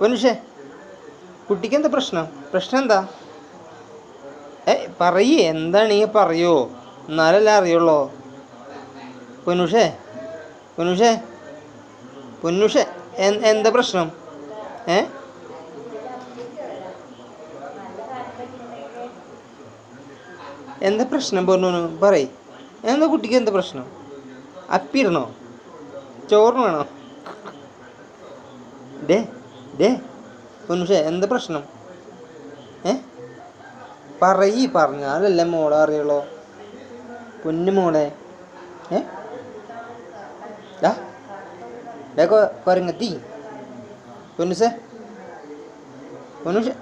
പൊന്നുഷേ, കുട്ടിക്ക് എന്താ പ്രശ്നം? പ്രശ്നം എന്താ? പറയേ, എന്താണെങ്കിൽ പറയോ, എന്നാലല്ലേ അറിയുള്ളൂ. പൊന്നുഷേ, പൊന്നുഷേ, പൊന്നുഷേ, എന്താ പ്രശ്നം? എന്താ പ്രശ്നം പൊന്നു? പറയ്, എന്താ കുട്ടിക്ക് എന്താ പ്രശ്നം? അപ്പിടണോ? ചോറിന് വേണോ? ഡേ ഡേ പൊന്നുഷേ, എന്താ പ്രശ്നം? പറഞ്ഞാലല്ലേ മോളെ അറിയുള്ളൂ. പൊന്നു മോളെ, കൊരങ്ങത്തി. പൊന്നുഷേ, പൊന്നുഷേ,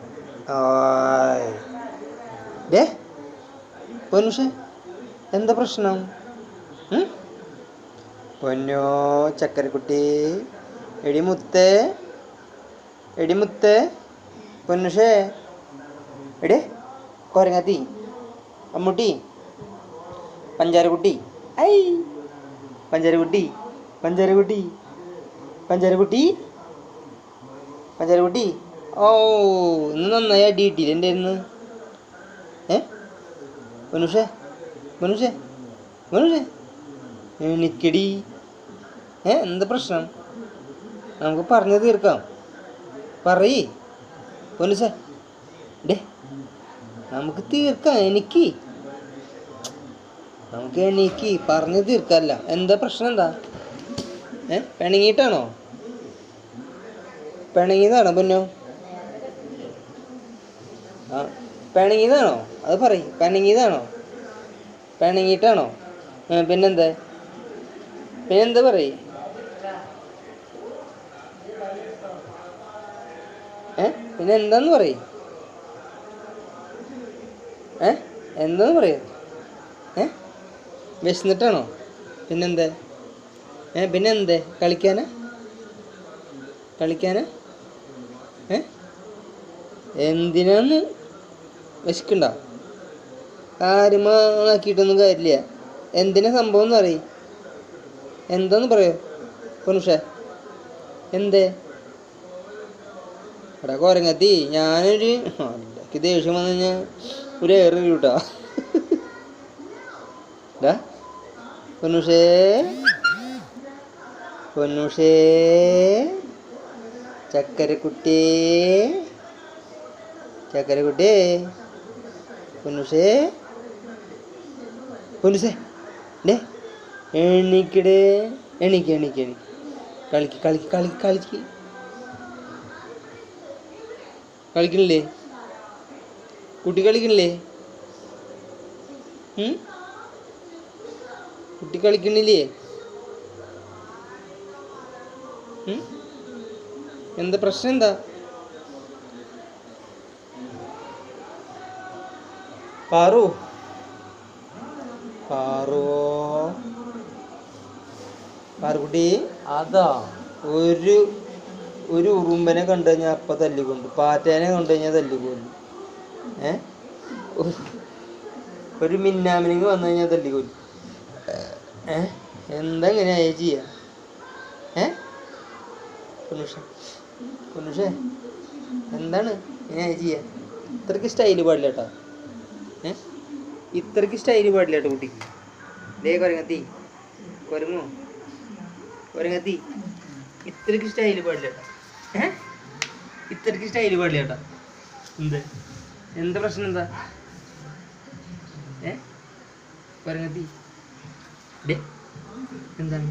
ഡേ പൊന്നുഷേ, എന്താ പ്രശ്നം? പൊന്നോ ചക്കരക്കുട്ടി, എടിമുത്തേ, എടിമുത്തേ, പൊന്നുഷേ, എടേ കൊരങ്ങത്തി, അമ്മൂട്ടി, പഞ്ചാരക്കുട്ടി, ഐ പഞ്ചാരക്കുട്ടി, പഞ്ചാരക്കുട്ടി, പഞ്ചാരക്കുട്ടി, പഞ്ചാരക്കുട്ടി. ഓ, ഇന്ന് നന്നായി അടി കിട്ടിയില്ല എൻ്റെ ഇന്ന്. പൊന്നുഷേ, പൊന്നുഷേ, പൊന്നുഷേ, എണിക്കടി. എന്താ പ്രശ്നം? നമുക്ക് പറഞ്ഞു തീർക്കാം. പറയ് പൊന്നുഷേ. ഡേ, നമുക്ക് തീർക്കാം. നമുക്ക് പറഞ്ഞു തീർക്കല്ല. എന്താ പ്രശ്നം? എന്താ? പിണങ്ങിയിട്ടാണോ? പിണങ്ങിയതാണോ പൊന്നോ? പിണങ്ങിയതാണോ? അത് പറയ്. പിണങ്ങിയിട്ടാണോ? പിന്നെന്താ പറയ്. പിന്നെ എന്താന്ന് പറയ്. എന്താന്ന് പറയൂ. വിശന്നിട്ടാണോ? പിന്നെന്തേ കളിക്കാനാ? എന്തിനാന്ന്? വിശക്കണ്ട? കാര്യമാക്കിയിട്ടൊന്നും കാര്യമില്ല. എന്തിനാ സംഭവം എന്ന് പറയ്. എന്താന്ന് പറയോ പൊന്നുഷേ? എടാ കൊരങ്ങത്തി, ഞാനൊരു ദേഷ്യം വന്നു കഴിഞ്ഞാൽ ഒരു ഏറ് കൂട്ടാ. പൊന്നുഷേ, പൊന്നുഷേ, ചക്കരക്കുട്ടി, ചക്കരക്കുട്ടി, പൊന്നുഷേ, പൊന്നുഷേ, ഡേ എണീക്കടേ, എണീക്ക്. കളിക്കണില്ലേ കുട്ടി? കുട്ടി കളിക്കണില്ലേ? എന്താ പ്രശ്നം? എന്താ? പാറുകുട്ടി, അതാ ഒരു ഉറുമ്പനെ കണ്ടു കഴിഞ്ഞാൽ അപ്പം തല്ലിക്കൊണ്ടു, പാറ്റേനെ കണ്ടു കഴിഞ്ഞാൽ തല്ലിക്കൊല്ലു, ഒരു മിന്നാമിനിങ് വന്നു കഴിഞ്ഞാൽ തല്ലിക്കൊല്ലു. എന്താ ഇങ്ങനെയാ ചെയ്യാ? പൊന്നുഷേ, എന്താണ് ഇങ്ങനെ ചെയ്യാ? ഇത്രയ്ക്ക് സ്റ്റൈല് പാടില്ല കേട്ടോ. ഇത്രയ്ക്ക് സ്റ്റൈല് പാടില്ല കേട്ടോ കുട്ടി. ഡേ കൊരങ്ങത്തി, കൊരങ്ങത്തി, ഇത്രയ്ക്ക് സ്റ്റൈല് പാടില്ല കേട്ടോ. ഇത്രയ്ക്ക് സ്റ്റൈല് പാടില്ല കേട്ടോ. എന്താ പ്രശ്നം? എന്താ കൊരങ്ങത്തി? ഡേ എന്താണ്?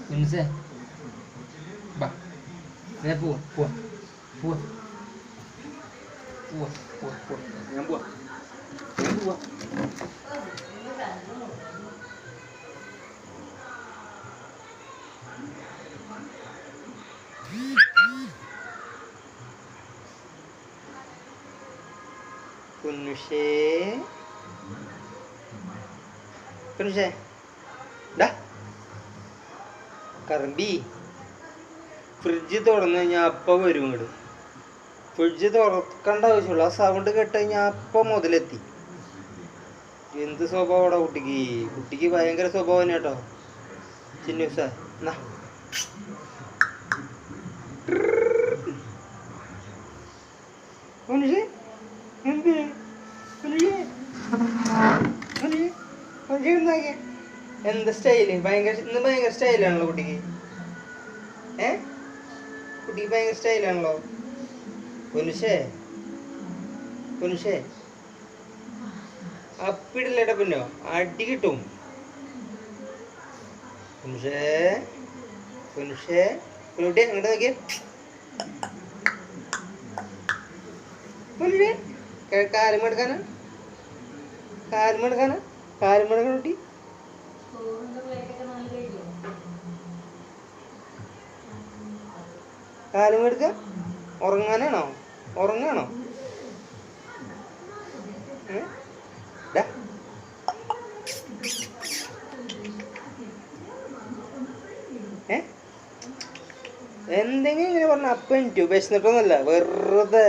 പൊന്നുഷേ, ബാ, പോവാ. ഞാൻ പോവാ. പൊന്നുഷേ, കറമ്പി, ഫ്രിഡ്ജ് തുറന്നു കഴിഞ്ഞാൽ അപ്പം വരും ഇങ്ങോട്ട്. ഫ്രിഡ്ജ് തുറക്കേണ്ട ആവശ്യമുള്ളൂ. ആ സൗണ്ട് കേട്ട് കഴിഞ്ഞാൽ അപ്പം മുതലെത്തി. എന്ത് സ്വഭാവടാ കുട്ടിക്ക്? കുട്ടിക്ക് ഭയങ്കര സ്വഭാവം കേട്ടോ ചിന്നൂസ. എന്നാ മനുഷ്യ എന്ത് മനുഷ്യ മനുഷ്യ മനുഷ്യ എന്താക്കിയ എന്താ സ്റ്റൈല്? ഇന്ന് ഭയങ്കര സ്റ്റൈലാണല്ലോ കുട്ടിക്ക്. കുട്ടിക്ക് ഭയങ്കര സ്റ്റൈലാണല്ലോ. പൊന്നുഷേ പൊന്നുഷേ അപ്പിടില്ലേട്ടാ പിന്നോ അടി കിട്ടും. പൊന്നുഷേ പൊന്നുഷേ പൊന്നുട്ടി അങ്ങോട്ട് നോക്കിയേ. പൊന്നുഷേ കാലുമെടുക്കാനാ കാലുമെടുക്കാനാ കാലുമെടുക്കാൻ കുട്ടി. കാലുമെടുക്ക ഉറങ്ങാനാണോ? ഉറങ്ങാണോ? എന്തെങ്കിലും ഇങ്ങനെ പറഞ്ഞ അപ്പം എനിക്ക് വിശന്നിട്ടൊന്നുമല്ല, വെറുതെ